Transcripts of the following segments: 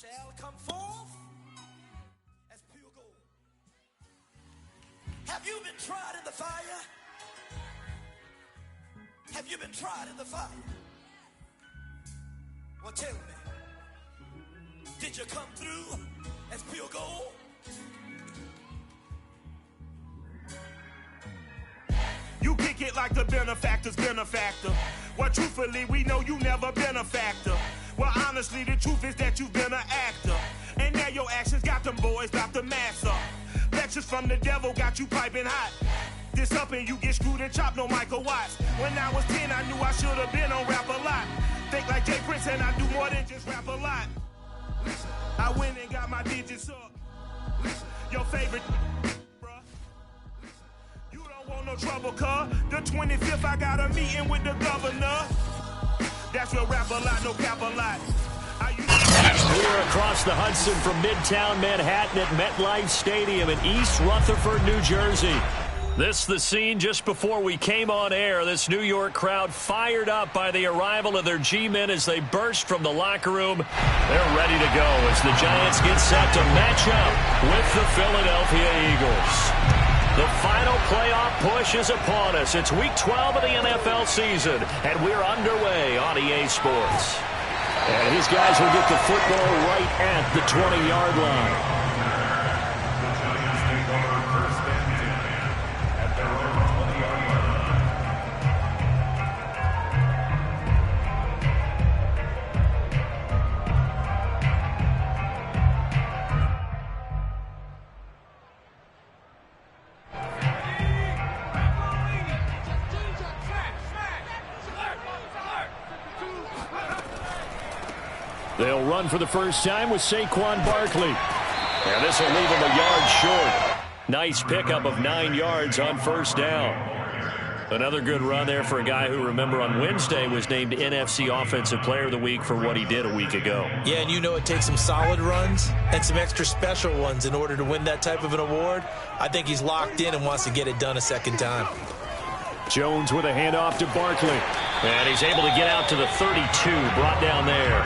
shall come forth as pure gold. Have you been tried in the fire? Have you been tried in the fire? Well, tell me, did you come through as pure gold? You kick it like the benefactor's benefactor. Well, truthfully, we know you never been a factor. Well, honestly, the truth is that you've been an actor. And now your actions got them boys about to mass up. Lectures from the devil got you piping hot. This up and you get screwed and chopped, no Michael Watts. When I was 10, I knew I should have been on rap a lot. Think like Jay Prince and I do more than just rap a lot. Listen, I went and got my digits up. Listen, your favorite, bruh. You don't want no trouble, cuz. The 25th, I got a meeting with the governor. That's your rap a lot, no cap a lot. We're across the Hudson from Midtown Manhattan at MetLife Stadium in East Rutherford, New Jersey. This the scene just before we came on air. This New York crowd fired up by the arrival of their G-men as they burst from the locker room. They're ready to go as the Giants get set to match up with the Philadelphia Eagles. The final playoff push is upon us. It's Week 12 of the NFL season, and we're underway on EA Sports. And these guys will get the football right at the 20-yard line. They'll run for the first time with Saquon Barkley. And this will leave him a yard short. Nice pickup of 9 yards on first down. Another good run there for a guy who, remember, on Wednesday was named NFC Offensive Player of the Week for what he did a week ago. Yeah, and you know it takes some solid runs and some extra special ones in order to win that type of an award. I think he's locked in and wants to get it done a second time. Jones with a handoff to Barkley. And he's able to get out to the 32, brought down there.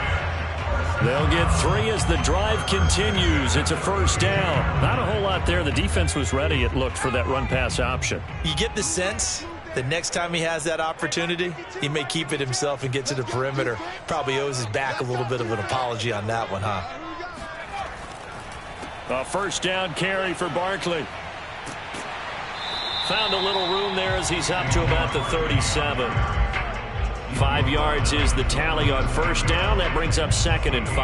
They'll get 3 as the drive continues. It's a first down. Not a whole lot there. The defense was ready, it looked, for that run-pass option. You get the sense that next time he has that opportunity, he may keep it himself and get to the perimeter. Probably owes his back a little bit of an apology on that one, huh? A first down carry for Barkley. Found a little room there as he's up to about the 37. 5 yards is the tally on first down. That brings up 2nd and 5.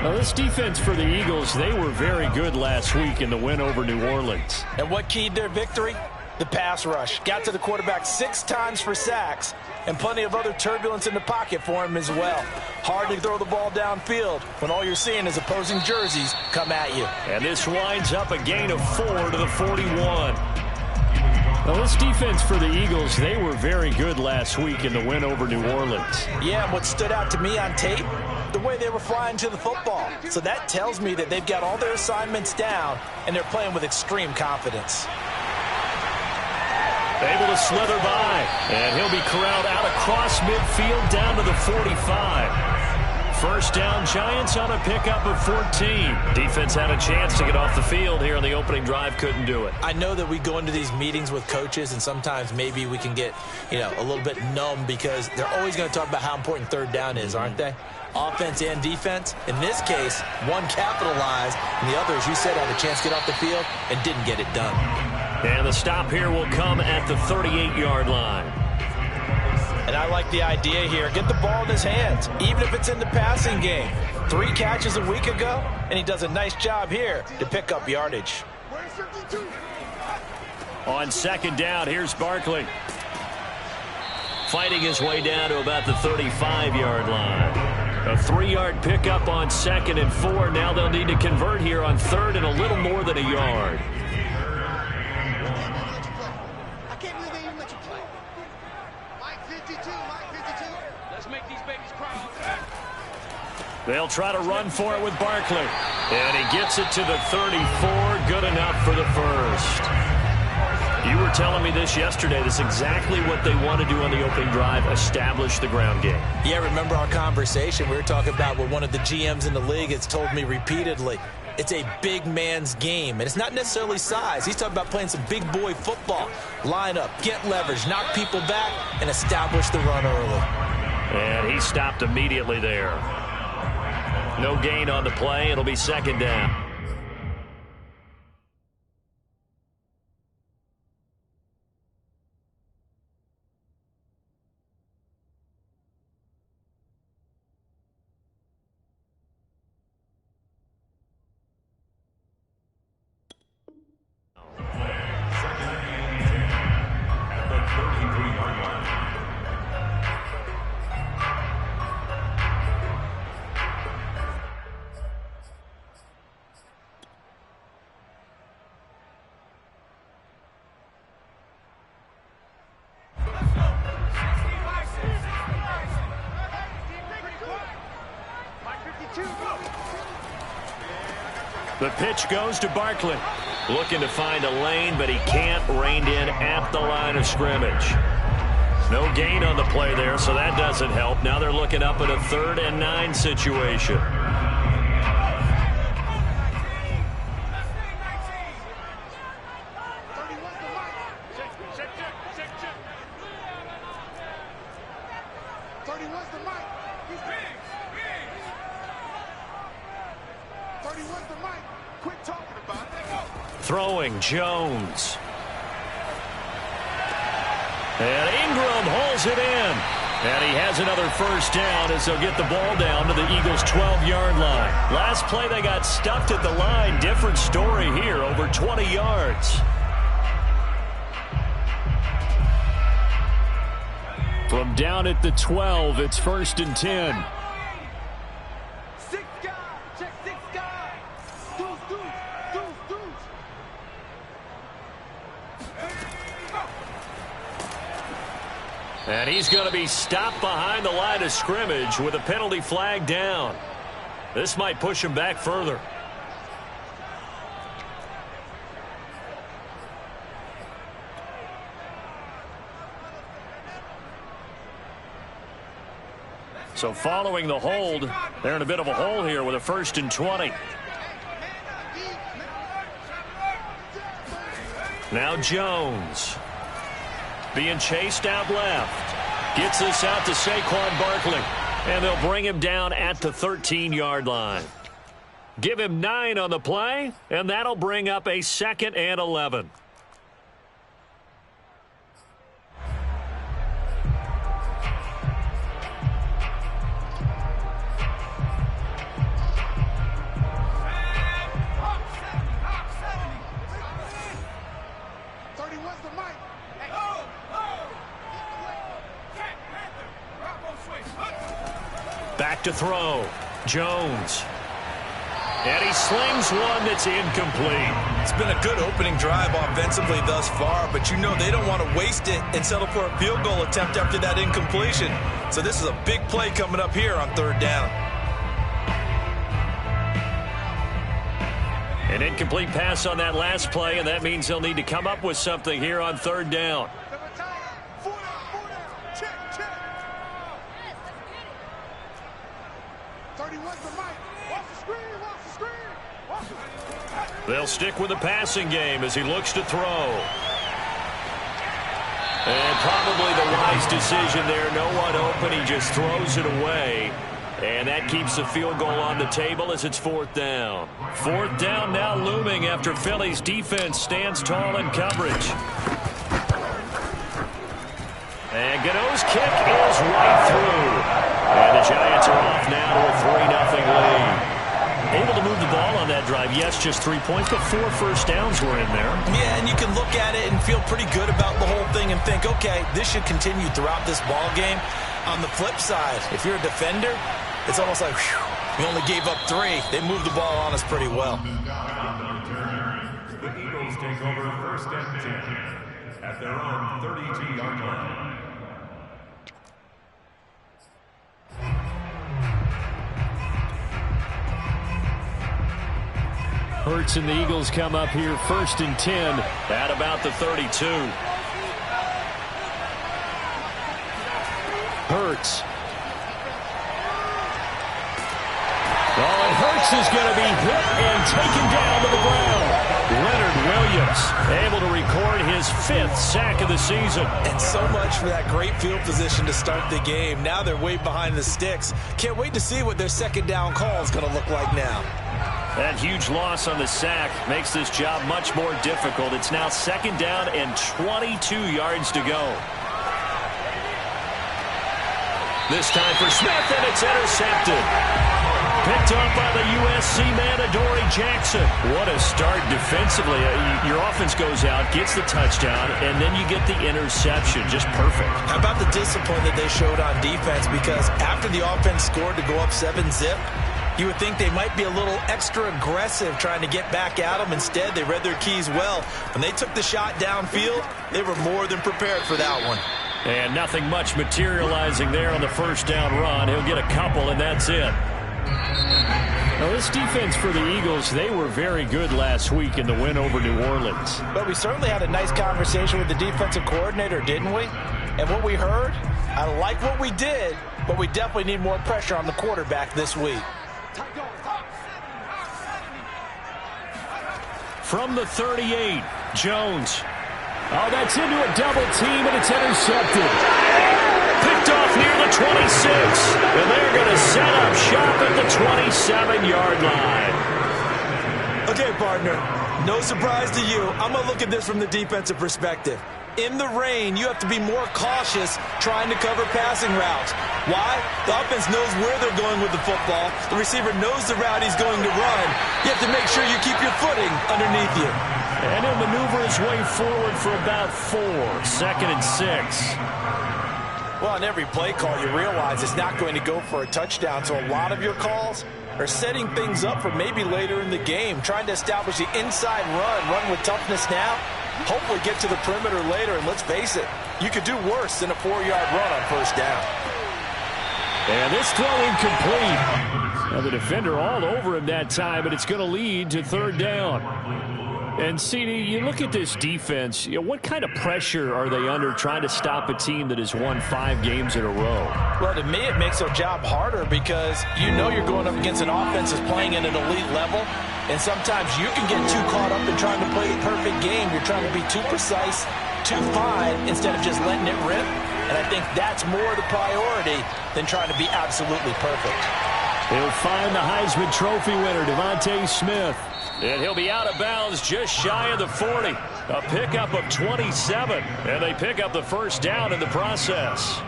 Now, this defense for the Eagles, they were very good last week in the win over New Orleans. And what keyed their victory? The pass rush. Got to the quarterback 6 times for sacks, and plenty of other turbulence in the pocket for him as well. Hard to throw the ball downfield when all you're seeing is opposing jerseys come at you. And this winds up a gain of 4 to the 41. Well, this defense for the Eagles, they were very good last week in the win over New Orleans. Yeah, and what stood out to me on tape, the way they were flying to the football. So that tells me that they've got all their assignments down, and they're playing with extreme confidence. Able to slither by, and he'll be corralled out across midfield down to the 45. First down, Giants on a pickup of 14. Defense had a chance to get off the field here on the opening drive, couldn't do it. I know that we go into these meetings with coaches, and sometimes maybe we can get, a little bit numb because they're always going to talk about how important third down is, aren't they? Offense and defense. In this case, one capitalized, and the other, as you said, had a chance to get off the field and didn't get it done. And the stop here will come at the 38-yard line. And I like the idea here. Get the ball in his hands, even if it's in the passing game. 3 catches a week ago, and he does a nice job here to pick up yardage. On second down, here's Barkley. Fighting his way down to about the 35-yard line. A 3-yard pickup on 2nd and 4. Now they'll need to convert here on 3rd and a little more than a yard. They'll try to run for it with Barkley. And he gets it to the 34. Good enough for the first. You were telling me this yesterday. This is exactly what they want to do on the opening drive, establish the ground game. Yeah, remember our conversation? We were talking about what one of the GMs in the league has told me repeatedly. It's a big man's game, and it's not necessarily size. He's talking about playing some big boy football. Line up, get leverage, knock people back, and establish the run early. And he stopped immediately there. No gain on the play. It'll be second down. The pitch goes to Barkley. Looking to find a lane, but he can't. Reined in at the line of scrimmage. No gain on the play there, so that doesn't help. Now they're looking up at a 3rd and 9 situation. Throwing Jones. And Ingram holds it in. And he has another first down as they'll get the ball down to the Eagles' 12-yard line. Last play they got stuffed at the line. Different story here, over 20 yards. From down at the 12, it's 1st and 10. And he's going to be stopped behind the line of scrimmage with a penalty flag down. This might push him back further. So following the hold, they're in a bit of a hole here with a 1st and 20. Now Jones. Being chased out left. Gets this out to Saquon Barkley. And they'll bring him down at the 13-yard line. Give him 9 on the play, and that'll bring up a 2nd and 11. Back to throw. Jones. And he slings one that's incomplete. It's been a good opening drive offensively thus far, but you know they don't want to waste it and settle for a field goal attempt after that incompletion. So this is a big play coming up here on 3rd down. An incomplete pass on that last play, and that means they'll need to come up with something here on 3rd down. They'll stick with the passing game as he looks to throw. And probably the wise decision there. No one open. He just throws it away. And that keeps the field goal on the table as it's 4th down. 4th down now looming after Philly's defense stands tall in coverage. And Gano's kick is right through. And the Giants are off now to a 3-0 lead. Able to move the ball on that drive. Yes, just 3 points, but 4 first downs were in there. Yeah, and you can look at it and feel pretty good about the whole thing and think, okay, this should continue throughout this ball game. On the flip side, if you're a defender, it's almost like, whew, we only gave up 3. They moved the ball on us pretty well. The Eagles take over 1st and 10 at their own 32-yard line. Hurts and the Eagles come up here 1st and 10 at about the 32. Hurts. Oh, and Hurts is going to be hit and taken down to the ground. Leonard Williams able to record his 5th sack of the season. And so much for that great field position to start the game. Now they're way behind the sticks. Can't wait to see what their second down call is going to look like now. That huge loss on the sack makes this job much more difficult. It's now 2nd down and 22 yards to go. This time for Smith, and it's intercepted. Picked up by the USC man, Adoree Jackson. What a start defensively. Your offense goes out, gets the touchdown, and then you get the interception. Just perfect. How about the discipline that they showed on defense? Because after the offense scored to go up 7-zip, you would think they might be a little extra aggressive trying to get back at them. Instead, they read their keys well. When they took the shot downfield, they were more than prepared for that one. And nothing much materializing there on the first down run. He'll get a couple, and that's it. Now, this defense for the Eagles, they were very good last week in the win over New Orleans. But we certainly had a nice conversation with the defensive coordinator, didn't we? And what we heard, I like what we did, but we definitely need more pressure on the quarterback this week. From the 38, Jones. Oh, that's into a double team, and it's intercepted. Picked off near the 26, and they're going to set up shop at the 27-yard line. Okay, partner, no surprise to you. I'm going to look at this from the defensive perspective. In the rain, you have to be more cautious trying to cover passing routes. Why? The offense knows where they're going with the football. The receiver knows the route he's going to run. You have to make sure you keep your footing underneath you. And he'll maneuver his way forward for about 4, 2nd and 6. Well, on every play call, you realize it's not going to go for a touchdown, so a lot of your calls are setting things up for maybe later in the game, trying to establish the inside run with toughness now, hopefully get to the perimeter later, and let's face it, you could do worse than a 4-yard run on first down. And this throw incomplete. Now the defender all over him that time, but it's going to lead to 3rd down. And, CD, you look at this defense, what kind of pressure are they under trying to stop a team that has won 5 games in a row? Well, to me, it makes their job harder because you know you're going up against an offense that's playing at an elite level, and sometimes you can get too caught up in trying to play the perfect game. You're trying to be too precise, too fine, instead of just letting it rip. And I think that's more the priority than trying to be absolutely perfect. He'll find the Heisman Trophy winner, Devontae Smith. And he'll be out of bounds just shy of the 40. A pickup of 27. And they pick up the first down in the process.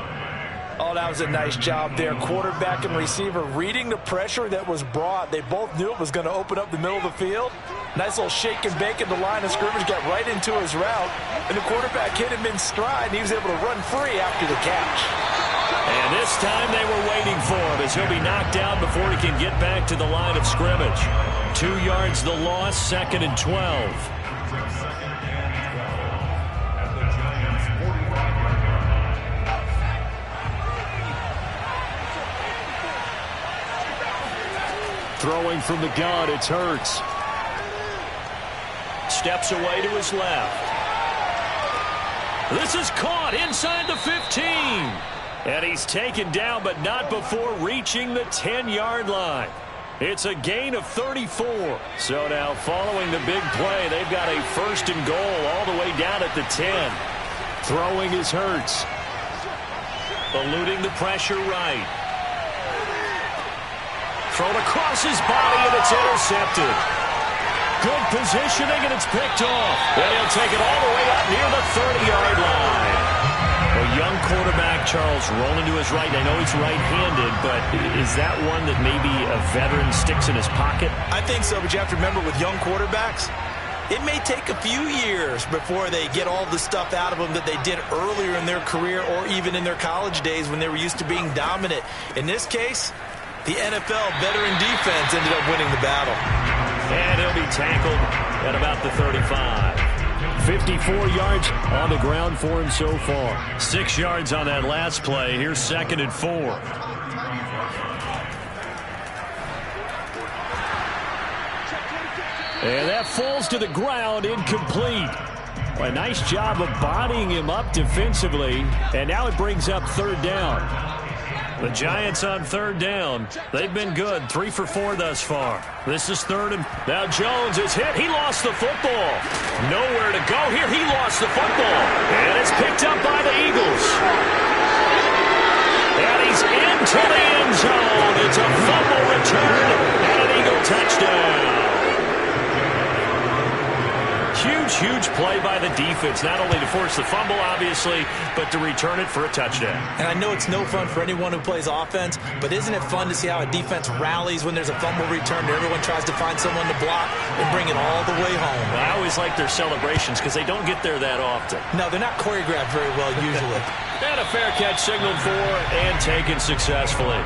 Oh, that was a nice job there. Quarterback and receiver reading the pressure that was brought. They both knew it was going to open up the middle of the field. Nice little shake and bake at the line of scrimmage. Got right into his route. And the quarterback hit him in stride. And he was able to run free after the catch. And this time they were waiting for him as he'll be knocked down before he can get back to the line of scrimmage. 2 yards the loss, 2nd and 12. Throwing from the gun, it's Hurts. Steps away to his left. This is caught inside the 15. And he's taken down, but not before reaching the 10-yard line. It's a gain of 34. So now following the big play, they've got a 1st and goal all the way down at the 10. Throwing is Hurts. Eluding the pressure right. Thrown across his body, and it's intercepted. Good positioning, and it's picked off. And he'll take it all the way up near the 30-yard line. A young quarterback, Charles, rolling to his right. I know he's right-handed, but is that one that maybe a veteran sticks in his pocket? I think so, but you have to remember with young quarterbacks, it may take a few years before they get all the stuff out of them that they did earlier in their career or even in their college days when they were used to being dominant. In this case, the NFL veteran defense ended up winning the battle. And he'll be tackled at about the 35. 54 yards on the ground for him so far. 6 yards on that last play. Here's 2nd and 4. And that falls to the ground, incomplete. A nice job of bodying him up defensively, and now it brings up third down. The Giants on third down. They've been good, 3 for 4 thus far. This is third, and now Jones is hit. He lost the football. Nowhere to go here. He lost the football, and it's picked up by the Eagles. And he's into the end zone. It's a fumble return and an Eagle touchdown. Huge play by the defense, not only to force the fumble, obviously, but to return it for a touchdown. And I know it's no fun for anyone who plays offense, but isn't it fun to see how a defense rallies when there's a fumble return and everyone tries to find someone to block and bring it all the way home? I always like their celebrations because they don't get there that often. No, they're not choreographed very well usually. And a fair catch signaled for and taken successfully.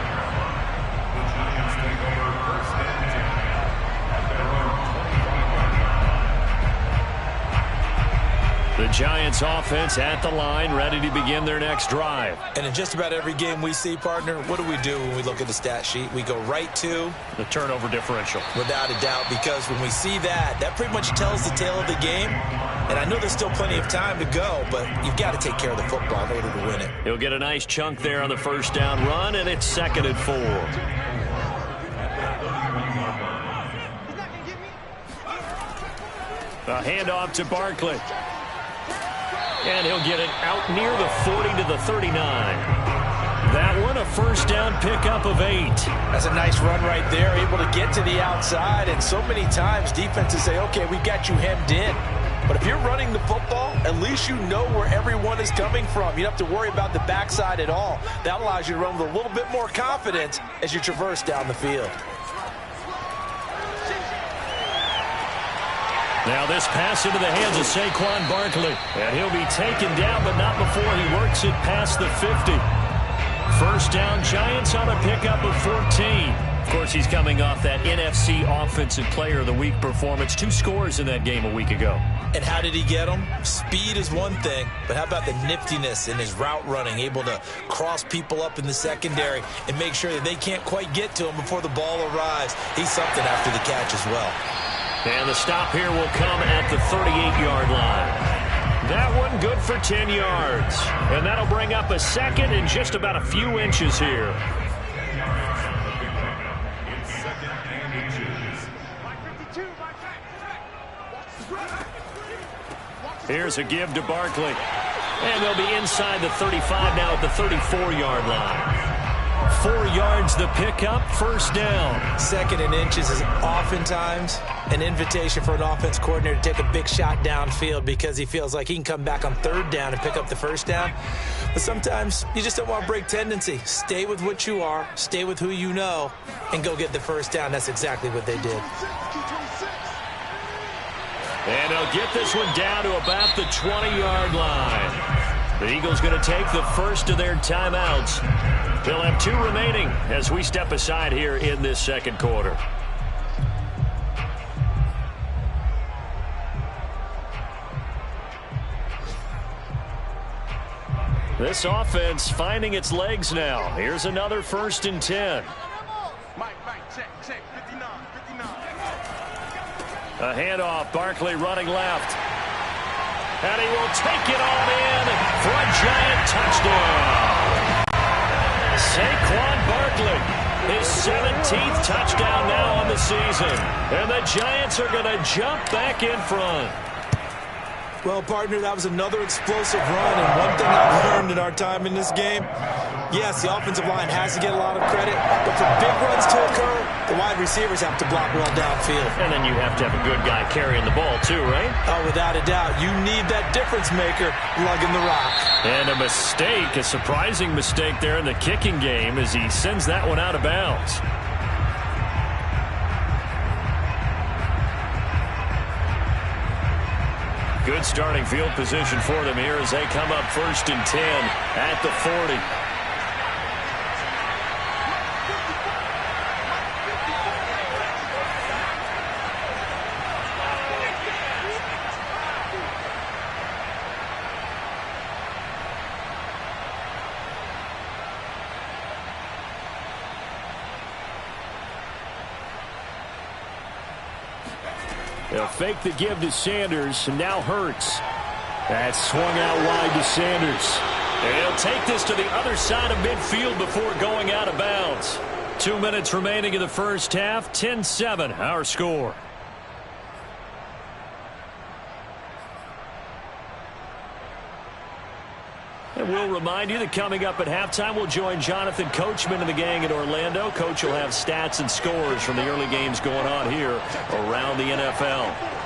The Giants offense at the line, ready to begin their next drive. And in just about every game we see, partner, what do we do when we look at the stat sheet? We go right to the turnover differential. Without a doubt, because when we see that, that pretty much tells the tale of the game. And I know there's still plenty of time to go, but you've got to take care of the football in order to win it. He'll get a nice chunk there on the first down run, and it's 2nd and 4. A handoff to Barkley. And he'll get it out near the 40 to the 39. That one, a first down pickup of 8. That's a nice run right there, able to get to the outside. And so many times defenses say, okay, we've got you hemmed in. But if you're running the football, at least you know where everyone is coming from. You don't have to worry about the backside at all. That allows you to run with a little bit more confidence as you traverse down the field. Now this pass into the hands of Saquon Barkley. And he'll be taken down, but not before he works it past the 50. First down, Giants on a pickup of 14. Of course, he's coming off that NFC Offensive Player of the Week performance. 2 scores in that game a week ago. And how did he get them? Speed is one thing, but how about the niftiness in his route running, able to cross people up in the secondary and make sure that they can't quite get to him before the ball arrives. He's something after the catch as well. And the stop here will come at the 38-yard line. That one good for 10 yards. And that'll bring up a second and just about a few inches here. Here's a give to Barkley. And they'll be inside the 35 now at the 34-yard line. 4 yards the pickup, first down. 2nd and inches is oftentimes an invitation for an offense coordinator to take a big shot downfield because he feels like he can come back on 3rd down and pick up the first down. But sometimes you just don't want to break tendency. Stay with what you are, stay with who you know, and go get the first down. That's exactly what they did. And they'll get this one down to about the 20-yard line. The Eagles going to take the first of their timeouts. They'll have 2 remaining as we step aside here in this second quarter. This offense finding its legs now. Here's another 1st and 10. Check, 59. A handoff, Barkley running left. And he will take it on in for a Giant touchdown. Saquon Barkley, his 17th touchdown now on the season. And the Giants are going to jump back in front. Well, partner, that was another explosive run. And one thing I've learned in our time in this game, yes, the offensive line has to get a lot of credit, but for big runs to occur, the wide receivers have to block well downfield. And then you have to have a good guy carrying the ball too, right? Oh, without a doubt. You need that difference maker lugging the rock. And a mistake, a surprising mistake there in the kicking game as he sends that one out of bounds. Good starting field position for them here as they come up 1st and 10 at the 40. They'll fake the give to Sanders, and now Hurts. That's swung out wide to Sanders. And he'll take this to the other side of midfield before going out of bounds. 2 minutes remaining in the first half. 10-7, our score. And we'll remind you that coming up at halftime, we'll join Jonathan Coachman and the gang in Orlando. Coach will have stats and scores from the early games going on here around the NFL.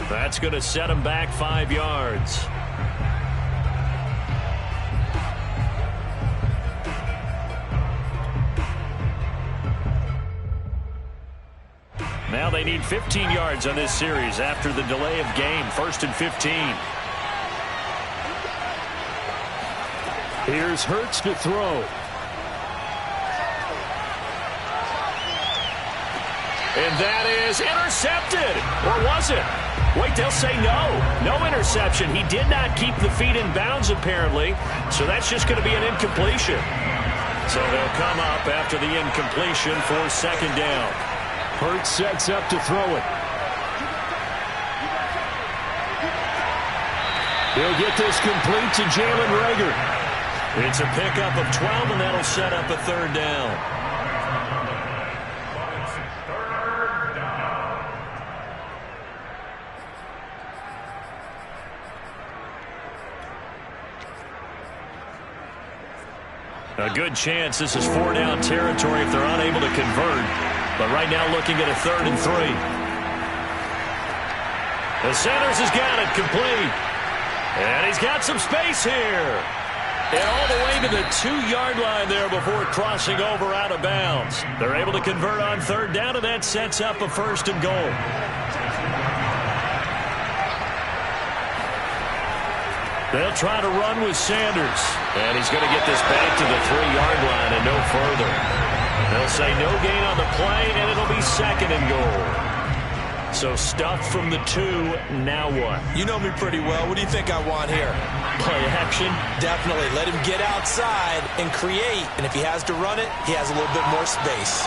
That's going to set him back 5 yards. Now they need 15 yards on this series after the delay of game. 1st and 15. Here's Hurts to throw. And that is intercepted. Or was it? Wait, they'll say no. No interception. He did not keep the feet in bounds, apparently. So that's just going to be an incompletion. So they'll come up after the incompletion for 2nd down. Hurts sets up to throw it. He'll get this complete to Jalen Reagor. It's a pickup of 12, and that'll set up a 3rd down. A good chance this is 4-down territory if they're unable to convert. But right now looking at a 3rd and 3. The Sanders has got it complete. And he's got some space here. And all the way to the 2-yard line there before crossing over out of bounds. They're able to convert on 3rd down, and that sets up a 1st and goal. They'll try to run with Sanders. And he's going to get this back to the 3-yard line and no further. They'll say no gain on the play, and it'll be 2nd and goal. So stuffed from the 2, now what? You know me pretty well. What do you think I want here? Play action? Definitely. Let him get outside and create. And if he has to run it, he has a little bit more space.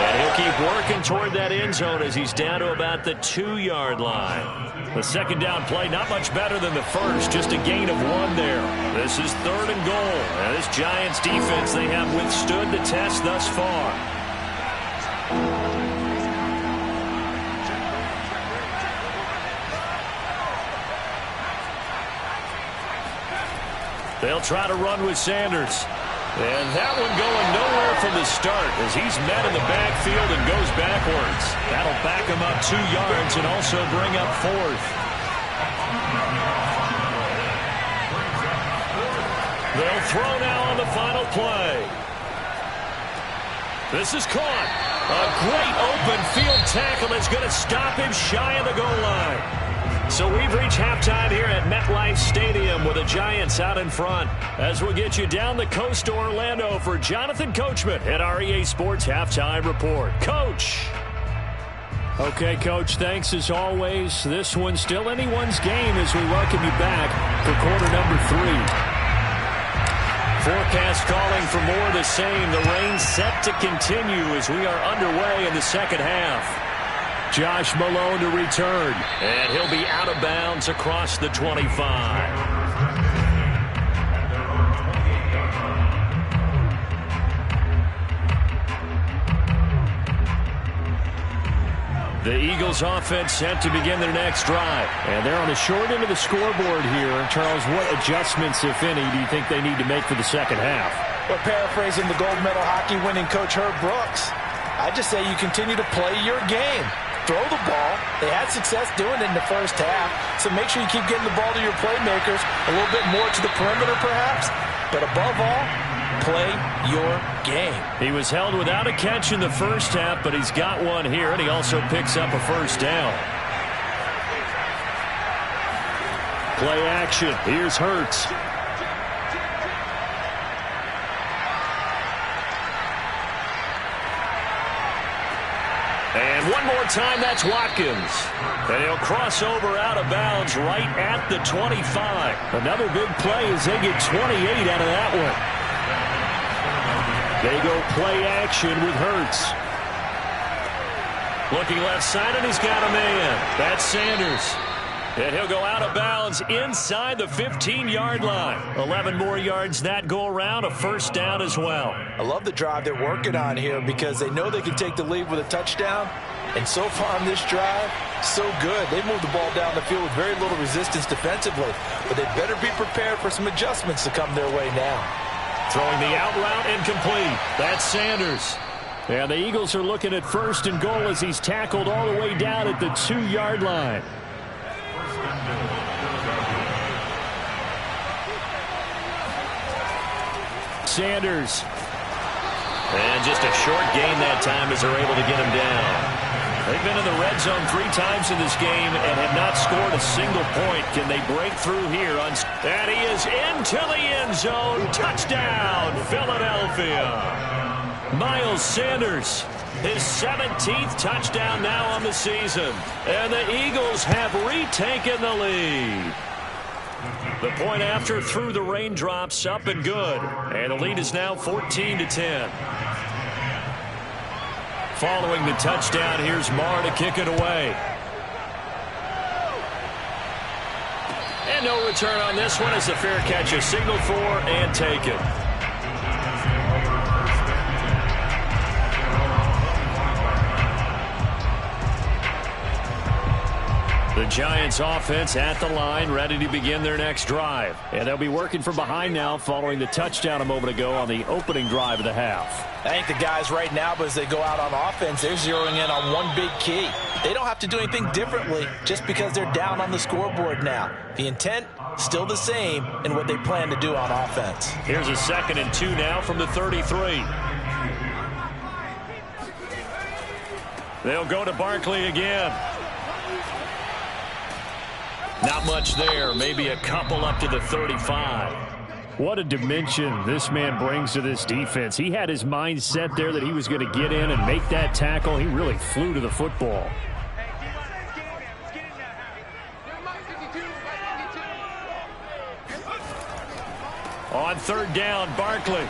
And he'll keep working toward that end zone as he's down to about the 2-yard line. The 2nd down play, not much better than the first, just a gain of 1 there. This is 3rd and goal. And this Giants defense, they have withstood the test thus far. They'll try to run with Sanders. And that one going nowhere from the start as he's met in the backfield and goes backwards. That'll back him up 2 yards and also bring up 4th. They'll throw now on the final play. This is caught. A great open field tackle that's going to stop him shy of the goal line. So we've reached halftime here at MetLife Stadium with the Giants out in front. As we'll get you down the coast to Orlando for Jonathan Coachman at our EA Sports Halftime Report. Coach. Okay, Coach, thanks as always. This one's still anyone's game as we welcome you back for quarter number 3. Forecast calling for more of the same. The rain set to continue as we are underway in the 2nd half. Josh Malone to return, and he'll be out of bounds across the 25. The Eagles offense set to begin their next drive. And they're on the short end of the scoreboard here. Charles, what adjustments, if any, do you think they need to make for the 2nd half? Well, paraphrasing the gold medal hockey winning coach Herb Brooks, I just say you continue to play your game. Throw the ball. They had success doing it in the first half, so make sure you keep getting the ball to your playmakers, a little bit more to the perimeter perhaps, but above all, play your game. He was held without a catch in the first half, but he's got one here, and he also picks up a first down. Play action. Here's Hurts. And one more time, that's Watkins. And he'll cross over out of bounds right at the 25. Another big play as they get 28 out of that one. They go play action with Hurts. Looking left side, and he's got a man. That's Sanders. And he'll go out of bounds inside the 15-yard line. 11 more yards that go around, a first down as well. I love the drive they're working on here because they know they can take the lead with a touchdown. And so far on this drive, so good. They moved the ball down the field with very little resistance defensively. But they better be prepared for some adjustments to come their way now. Throwing the out route incomplete. That's Sanders. And the Eagles are looking at first and goal as he's tackled all the way down at the 2-yard line. Sanders. And just a short gain that time as they're able to get him down. They've been in the red zone 3 times in this game and have not scored a single point. Can they break through here? And he is into the end zone. Touchdown, Philadelphia. Miles Sanders, his 17th touchdown now on the season. And the Eagles have retaken the lead. The point after through the raindrops, up and good. And the lead is now 14-10. Following the touchdown, here's Marr to kick it away. And no return on this one as a fair catch is signaled for and taken. The Giants offense at the line, ready to begin their next drive. And they'll be working from behind now following the touchdown a moment ago on the opening drive of the half. I think the guys right now, as they go out on offense, they're zeroing in on one big key. They don't have to do anything differently just because they're down on the scoreboard now. The intent, still the same in what they plan to do on offense. Here's a 2nd and 2 now from the 33. They'll go to Barkley again. Not much there, maybe a couple up to the 35. What a dimension this man brings to this defense. He had his mind set there that he was going to get in and make that tackle. He really flew to the football. On 3rd down, Barkley.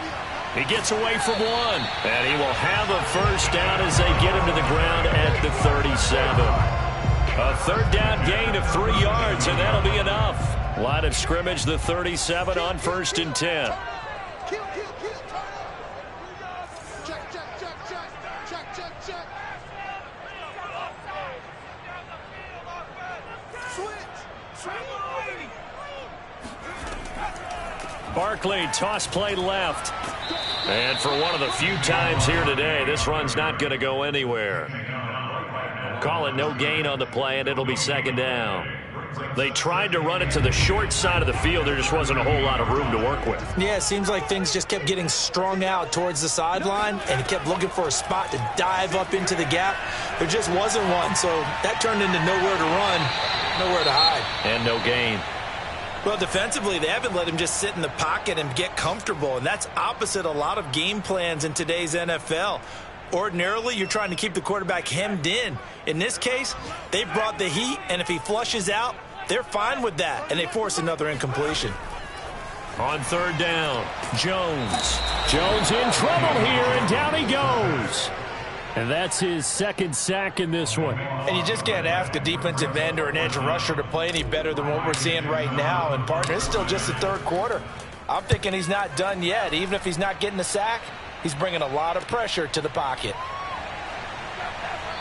He gets away from one. And he will have a first down as they get him to the ground at the 37. A 3rd down gain of 3 yards, and that'll be enough. Line of scrimmage, the 37 on 1st and 10. Barkley, toss play left. And for one of the few times here today, this run's not going to go anywhere. Call it no gain on the play, and it'll be 2nd down. They tried to run it to the short side of the field. There just wasn't a whole lot of room to work with. Yeah, it seems like things just kept getting strung out towards the sideline, and he kept looking for a spot to dive up into the gap. There just wasn't one, so that turned into nowhere to run, nowhere to hide. And no gain. Well, defensively, they haven't let him just sit in the pocket and get comfortable, and that's opposite a lot of game plans in today's NFL. Ordinarily, you're trying to keep the quarterback hemmed in. In this case, they brought the heat, and if he flushes out, they're fine with that, and they force another incompletion. On 3rd down, Jones. Jones in trouble here, and down he goes. And that's his 2nd sack in this one. And you just can't ask a defensive end or an edge rusher to play any better than what we're seeing right now. And, partner, it's still just the 3rd quarter. I'm thinking he's not done yet. Even if he's not getting the sack, he's bringing a lot of pressure to the pocket.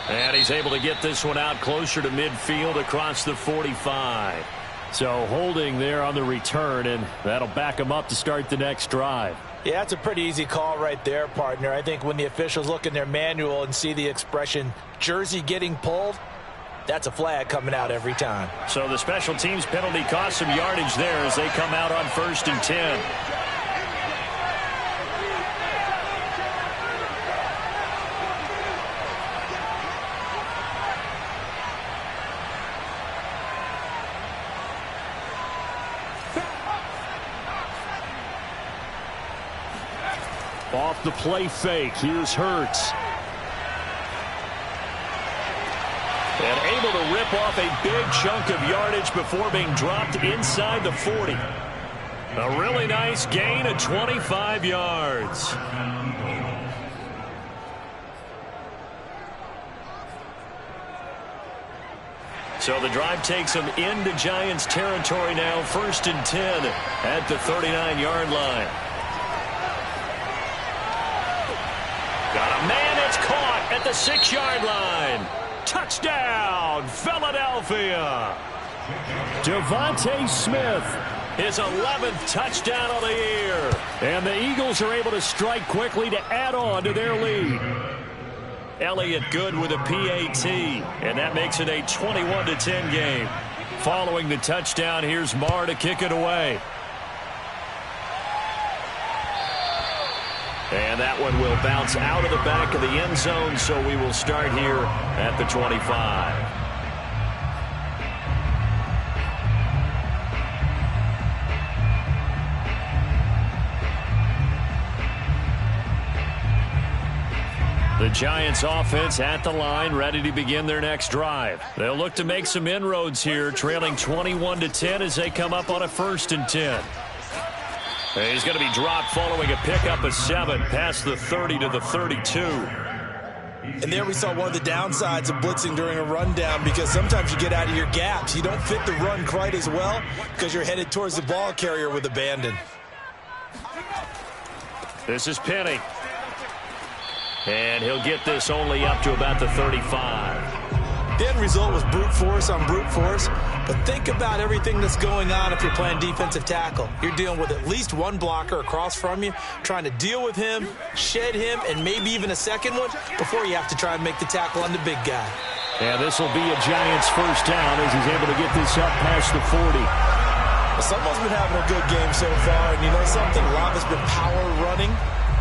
And he's able to get this one out closer to midfield across the 45. So holding there on the return, and that'll back him up to start the next drive. Yeah, that's a pretty easy call right there, partner. I think when the officials look in their manual and see the expression jersey getting pulled, that's a flag coming out every time. So the special teams penalty cost some yardage there as they come out on 1st and 10. Off the play fake, here's Hurts. And able to rip off a big chunk of yardage before being dropped inside the 40. A really nice gain of 25 yards. So the drive takes them into Giants territory now. 1st and 10 at the 39-yard line. Got a man, it's caught at the 6-yard line. Touchdown, Philadelphia. Devontae Smith, his 11th touchdown of the year. And the Eagles are able to strike quickly to add on to their lead. Elliott good with a PAT, and that makes it a 21-10 game. Following the touchdown, here's Marr to kick it away. And that one will bounce out of the back of the end zone, so we will start here at the 25. The Giants offense at the line, ready to begin their next drive. They'll look to make some inroads here, trailing 21-10 as they come up on a 1st and 10. He's going to be dropped following a pickup of 7 past the 30 to the 32. And there we saw one of the downsides of blitzing during a rundown, because sometimes you get out of your gaps. You don't fit the run quite as well because you're headed towards the ball carrier with abandon. This is Penny. And he'll get this only up to about the 35. The end result was brute force on brute force. But think about everything that's going on if you're playing defensive tackle. You're dealing with at least one blocker across from you, trying to deal with him, shed him, and maybe even a second one before you have to try and make the tackle on the big guy. And this will be a Giants 1st down as he's able to get this up past the 40. Well, someone's been having a good game so far, and you know something? Lava's been power running.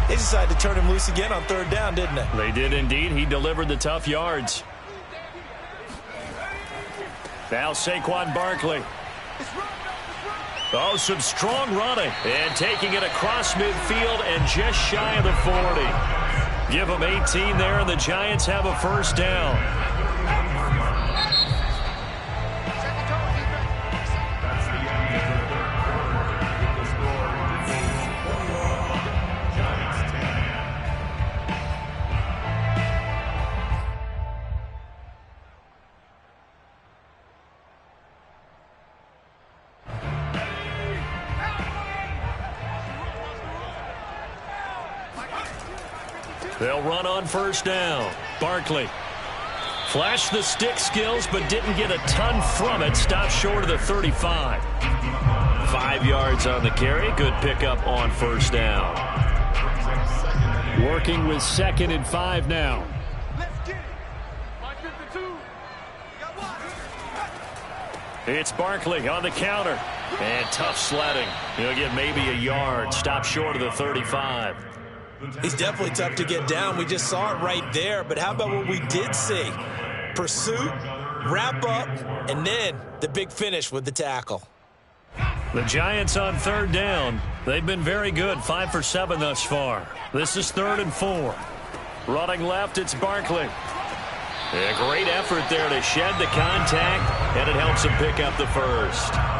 They decided to turn him loose again on 3rd down, didn't they? They did indeed. He delivered the tough yards. Now Saquon Barkley. Oh, some strong running. And taking it across midfield and just shy of the 40. Give them 18 there, and the Giants have a 1st down. They'll run on 1st down. Barkley flashed the stick skills, but didn't get a ton from it. Stopped short of the 35. 5 yards on the carry. Good pickup on 1st down. Working with 2nd and 5 now. It's Barkley on the counter. And tough sledding. He'll get maybe a yard. Stopped short of the 35. He's definitely tough to get down. We just saw it right there. But how about what we did see? Pursuit, wrap up, and then the big finish with the tackle. The Giants on 3rd down. They've been very good. 5 for 7 thus far. This is 3rd and 4. Running left, it's Barkley. A great effort there to shed the contact, and it helps him pick up the 1st.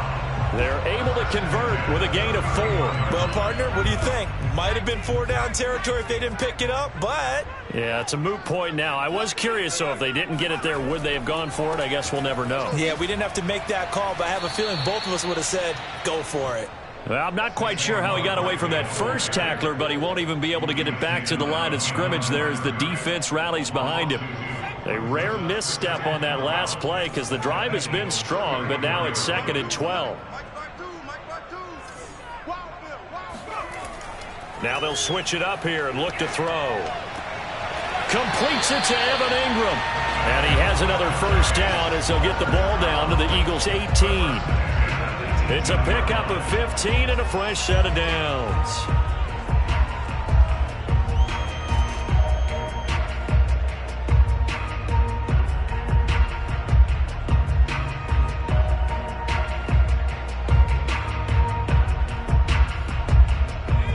They're able to convert with a gain of 4. Well, partner, what do you think? Might have been 4-down territory if they didn't pick it up, but... Yeah, it's a moot point now. I was curious, so if they didn't get it there, would they have gone for it? I guess we'll never know. Yeah, we didn't have to make that call, but I have a feeling both of us would have said, go for it. Well, I'm not quite sure how he got away from that first tackler, but he won't even be able to get it back to the line of scrimmage there as the defense rallies behind him. A rare misstep on that last play because the drive has been strong, but now it's 2nd and 12. Now they'll switch it up here and look to throw. Completes it to Evan Ingram. And he has another 1st down as he'll get the ball down to the Eagles' 18. It's a pickup of 15 and a fresh set of downs.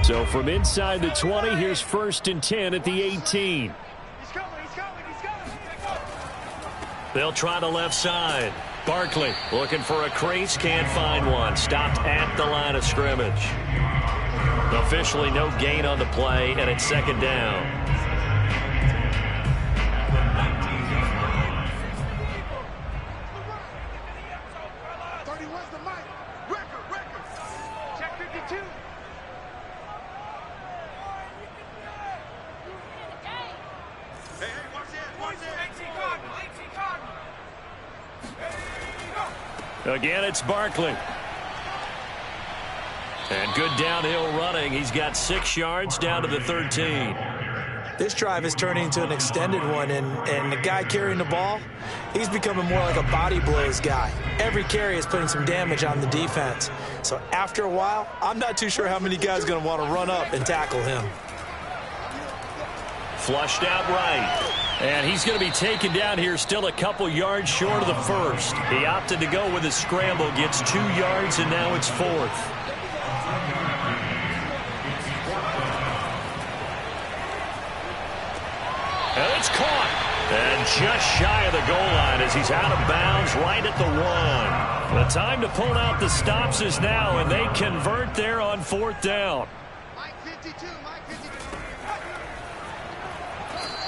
So from inside the 20. Here's 1st and 10 at the 18. They'll try the left side. Barkley looking for a crease, can't find one. Stopped at the line of scrimmage. Officially no gain on the play, and it's 2nd down. Again, it's Barkley. And good downhill running. He's got 6 yards down to the 13. This drive is turning into an extended one, and the guy carrying the ball, he's becoming more like a body blows guy. Every carry is putting some damage on the defense. So after a while, I'm not too sure how many guys are going to want to run up and tackle him. Flushed out right. And he's going to be taken down here still a couple yards short of the first. He opted to go with a scramble, gets 2 yards, and now it's 4th. And it's caught. And just shy of the goal line as he's out of bounds right at the 1. The time to pull out the stops is now, and they convert there on 4th down.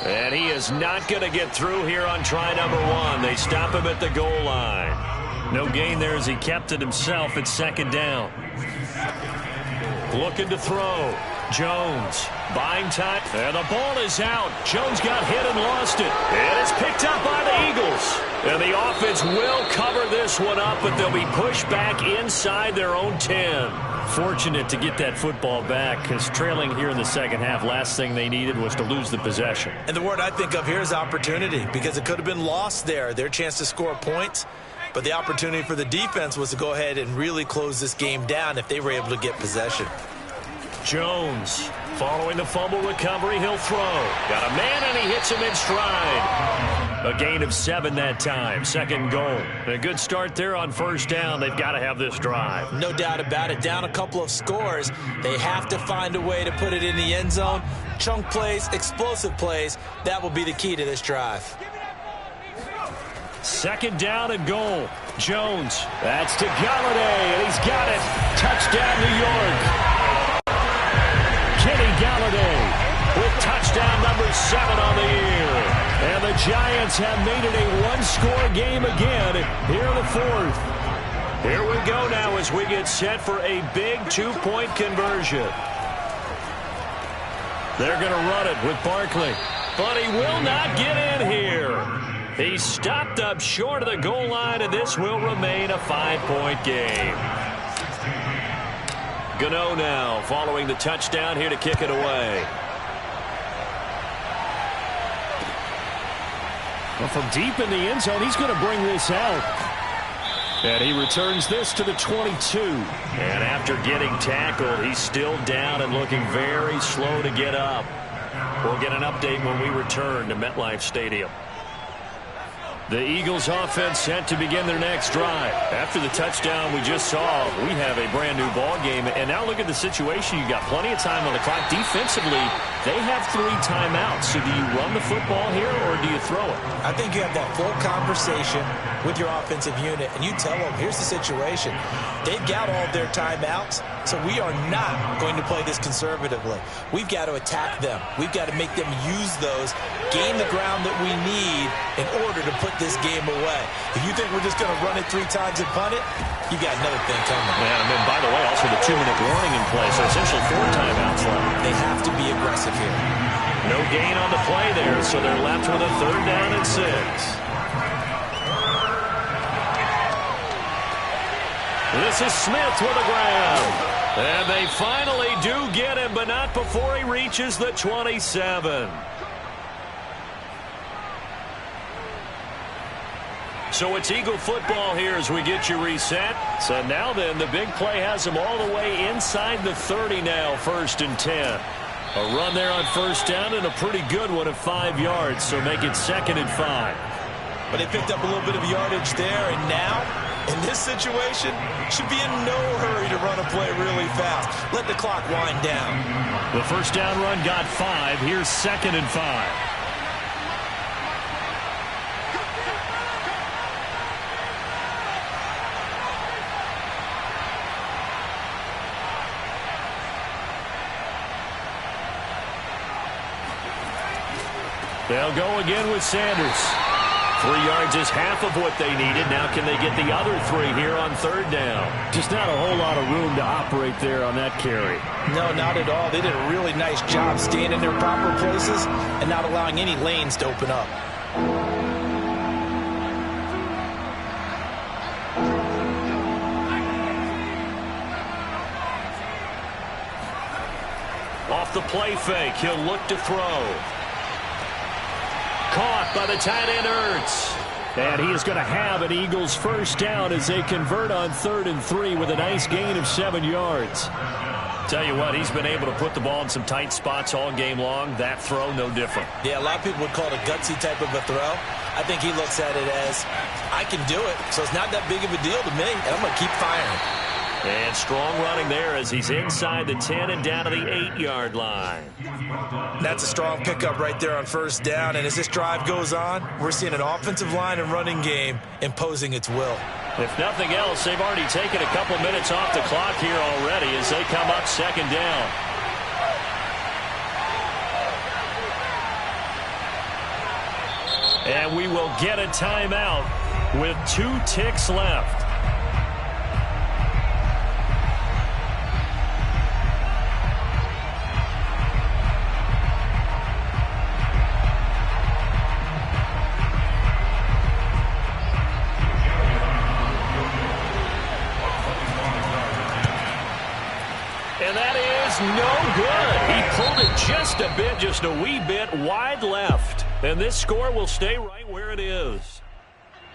And he is not going to get through here on try number 1. They stop him at the goal line. No gain there as he kept it himself at 2nd down. Looking to throw. Jones buying time. And the ball is out. Jones got hit and lost it. And it's picked up by the Eagles. And the offense will cover this one up, but they'll be pushed back inside their own 10. Fortunate to get that football back, because trailing here in the second half, last thing they needed was to lose the possession. And the word I think of here is opportunity, because it could have been lost there. Their chance to score points, but the opportunity for the defense was to go ahead and really close this game down if they were able to get possession. Jones following the fumble recovery, he'll throw. Got a man, and he hits him in stride. A gain of 7 that time. 2nd goal. A good start there on 1st down. They've got to have this drive. No doubt about it. Down a couple of scores. They have to find a way to put it in the end zone. Chunk plays, explosive plays. That will be the key to this drive. 2nd down and goal. Jones. That's to Galladay, and he's got it. Touchdown, New York. Kenny Galladay with touchdown number 7 on the year. And the Giants have made it a one-score game again here in the 4th. Here we go now as we get set for a big 2-point conversion. They're going to run it with Barkley, but he will not get in here. He's stopped up short of the goal line, and this will remain a 5-point game. Gano now following the touchdown here to kick it away. Well, from deep in the end zone, he's going to bring this out. And he returns this to the 22. And after getting tackled, he's still down and looking very slow to get up. We'll get an update when we return to MetLife Stadium. The Eagles offense set to begin their next drive. After the touchdown we just saw, we have a brand new ball game. And now look at the situation. You got plenty of time on the clock. Defensively, they have 3 timeouts. So do you run the football here or do you throw it? I think you have that full conversation with your offensive unit, and you tell them, here's the situation. They've got all of their timeouts, so we are not going to play this conservatively. We've got to attack them. We've got to make them use those, gain the ground that we need in order to put this game away. If you think we're just going to run it 3 times and punt it, you got another thing coming. Yeah, and then, by the way, also the 2-minute warning in play, so essentially 4 timeouts left. They have to be aggressive here. No gain on the play there, so they're left with a 3rd down and 6. This is Smith with a grab. And they finally do get him, but not before he reaches the 27. So it's Eagle football here as we get you reset. So now then, the big play has them all the way inside the 30 now, 1st and 10. A run there on 1st down and a pretty good one of 5 yards, so make it 2nd and 5. But they picked up a little bit of yardage there, and now In this situation, should be in no hurry to run a play really fast. Let the clock wind down. The first down run got 5. Here's 2nd and 5. They'll go again with Sanders. 3 yards is half of what they needed. Now can they get the other 3 here on 3rd down? Just not a whole lot of room to operate there on that carry. No, not at all. They did a really nice job staying in their proper places and not allowing any lanes to open up. Off the play fake, he'll look to throw. Caught by the tight end, Ertz. And he is going to have an Eagles first down as they convert on 3rd and 3 with a nice gain of 7 yards. Tell you what, he's been able to put the ball in some tight spots all game long. That throw, no different. Yeah, a lot of people would call it a gutsy type of a throw. I think he looks at it as, I can do it, so it's not that big of a deal to me, and I'm going to keep firing. And strong running there as he's inside the 10 and down to the 8-yard line. That's a strong pickup right there on 1st down. And as this drive goes on, we're seeing an offensive line and running game imposing its will. If nothing else, they've already taken a couple minutes off the clock here already as they come up 2nd down. And we will get a timeout with 2 ticks left. No good. He pulled it just a bit, just a wee bit wide left. And this score will stay right where it is.